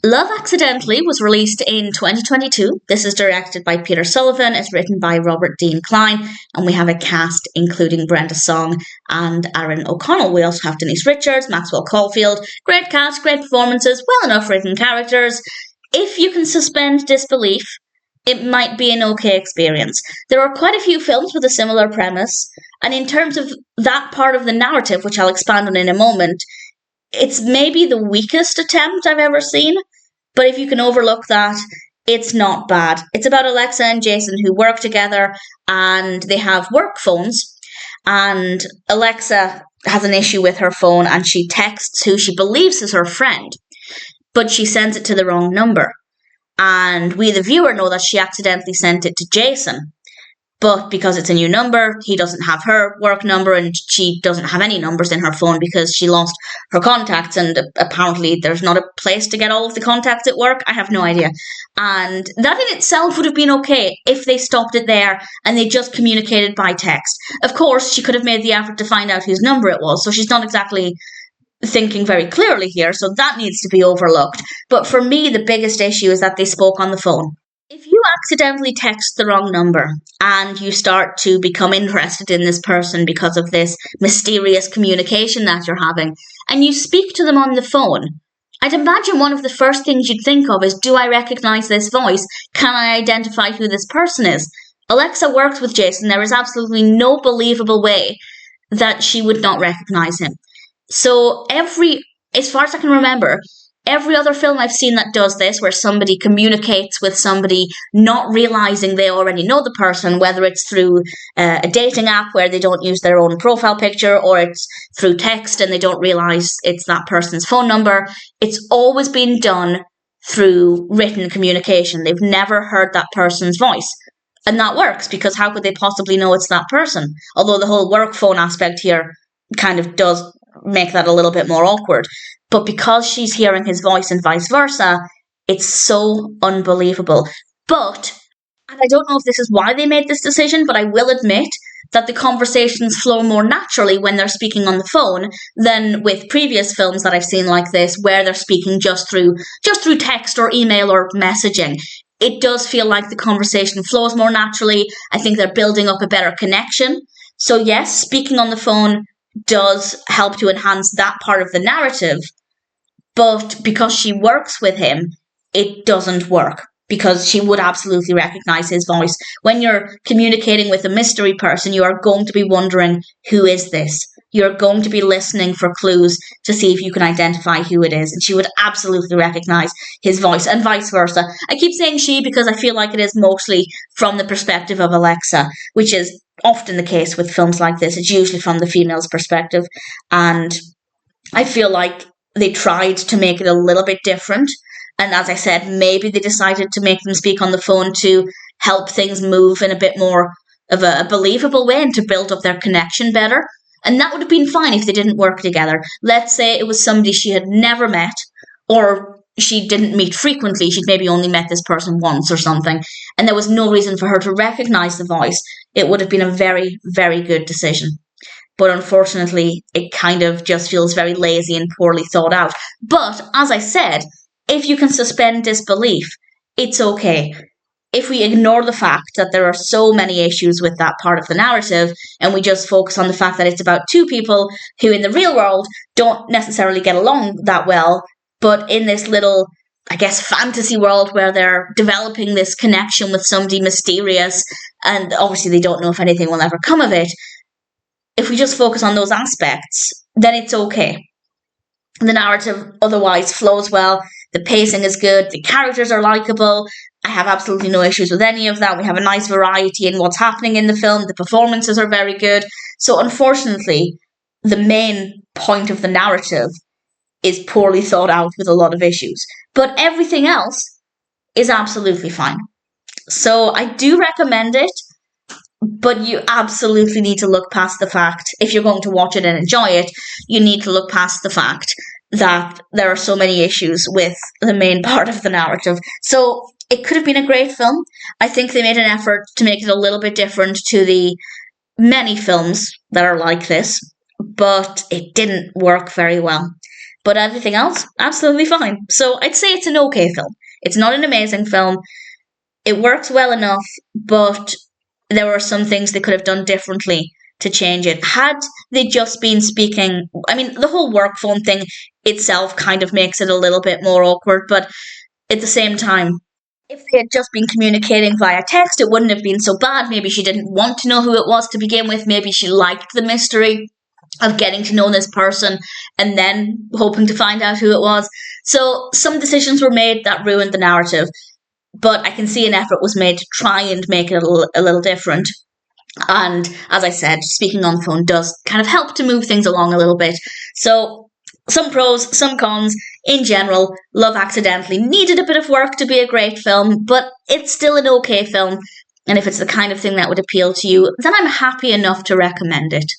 Love Accidentally was released in 2022. This is directed by Peter Sullivan. It's written by Robert Dean Klein. And we have a cast including Brenda and Aaron O'Connell. We also have Denise Richards, Maxwell Caulfield. Great cast, great performances, well enough written characters. If you can suspend disbelief, it might be an okay experience. There are quite a few films with a similar premise. And in terms of that part of the narrative, which I'll expand on in a moment, it's maybe the weakest attempt I've ever seen, but if you can overlook that, it's not bad. It's about Alexa and Jason who work together and they have work phones, and Alexa has an issue with her phone and she texts who she believes is her friend, but she sends it to the wrong number. And we, the viewer, know that she accidentally sent it to Jason. But because it's a new number, he doesn't have her work number and she doesn't have any numbers in her phone because she lost her contacts, and apparently there's not a place to get all of the contacts at work. I have no idea. And that in itself would have been okay if they stopped it there and they just communicated by text. Of course, she could have made the effort to find out whose number it was, so she's not exactly thinking very clearly here, so that needs to be overlooked. But for me, the biggest issue is that they spoke on the phone. If you accidentally text the wrong number and you start to become interested in this person because of this mysterious communication that you're having, and you speak to them on the phone, I'd imagine one of the first things you'd think of is, do I recognize this voice? Can I identify who this person is? Alexa works with Jason. There is absolutely no believable way that she would not recognize him. So as far as I can remember, every other film I've seen that does this, where somebody communicates with somebody not realizing they already know the person, whether it's through a dating app where they don't use their own profile picture, or it's through text and they don't realize it's that person's phone number, it's always been done through written communication. They've never heard that person's voice. And that works, because how could they possibly know it's that person? Although the whole work phone aspect here kind of does make that a little bit more awkward. But because she's hearing his voice and vice versa, it's so unbelievable. But, and I don't know if this is why they made this decision, but I will admit that the conversations flow more naturally when they're speaking on the phone than with previous films that I've seen like this, where they're speaking just through text or email or messaging. It does feel like the conversation flows more naturally. I think they're building up a better connection. So yes, speaking on the phone does help to enhance that part of the narrative, but because she works with him, it doesn't work, because she would absolutely recognize his voice. When you're communicating with a mystery person, you are going to be wondering, who is this? You're going to be listening for clues to see if you can identify who it is, and she would absolutely recognize his voice, and vice versa. I keep saying she because I feel like it is mostly from the perspective of Alexa, which is often the case with films like this. It's usually from the female's perspective, and I feel like they tried to make it a little bit different, and as I said, maybe they decided to make them speak on the phone to help things move in a bit more of a believable way and to build up their connection better. And that would have been fine if they didn't work together. Let's say it was somebody she had never met, or she didn't meet frequently. She'd maybe only met this person once or something, and there was no reason for her to recognize the voice. It would have been a very, very good decision. But unfortunately, it kind of just feels very lazy and poorly thought out. But, as I said, if you can suspend disbelief, it's okay. If we ignore the fact that there are so many issues with that part of the narrative, and we just focus on the fact that it's about two people who in the real world don't necessarily get along that well, but in this little, I guess, fantasy world where they're developing this connection with somebody mysterious, and obviously they don't know if anything will ever come of it, if we just focus on those aspects, then it's okay. The narrative otherwise flows well, the pacing is good, the characters are likable. I have absolutely no issues with any of that. We have a nice variety in what's happening in the film. The performances are very good. So unfortunately, the main point of the narrative is poorly thought out with a lot of issues. But everything else is absolutely fine. So I do recommend it, but you absolutely need to look past the fact, if you're going to watch it and enjoy it, you need to look past the fact that there are so many issues with the main part of the narrative. So it could have been a great film. I think they made an effort to make it a little bit different to the many films that are like this, but it didn't work very well. But everything else, absolutely fine. So I'd say it's an okay film. It's not an amazing film. It works well enough, but there were some things they could have done differently to change it. Had they just been speaking, I mean, the whole work phone thing itself kind of makes it a little bit more awkward, but at the same time, if they had just been communicating via text, it wouldn't have been so bad. Maybe she didn't want to know who it was to begin with. Maybe she liked the mystery of getting to know this person and then hoping to find out who it was. So some decisions were made that ruined the narrative, but I can see an effort was made to try and make it a little different. And as I said, speaking on the phone does kind of help to move things along a little bit. So some pros, some cons. In general, Love Accidentally needed a bit of work to be a great film, but it's still an okay film. And if it's the kind of thing that would appeal to you, then I'm happy enough to recommend it.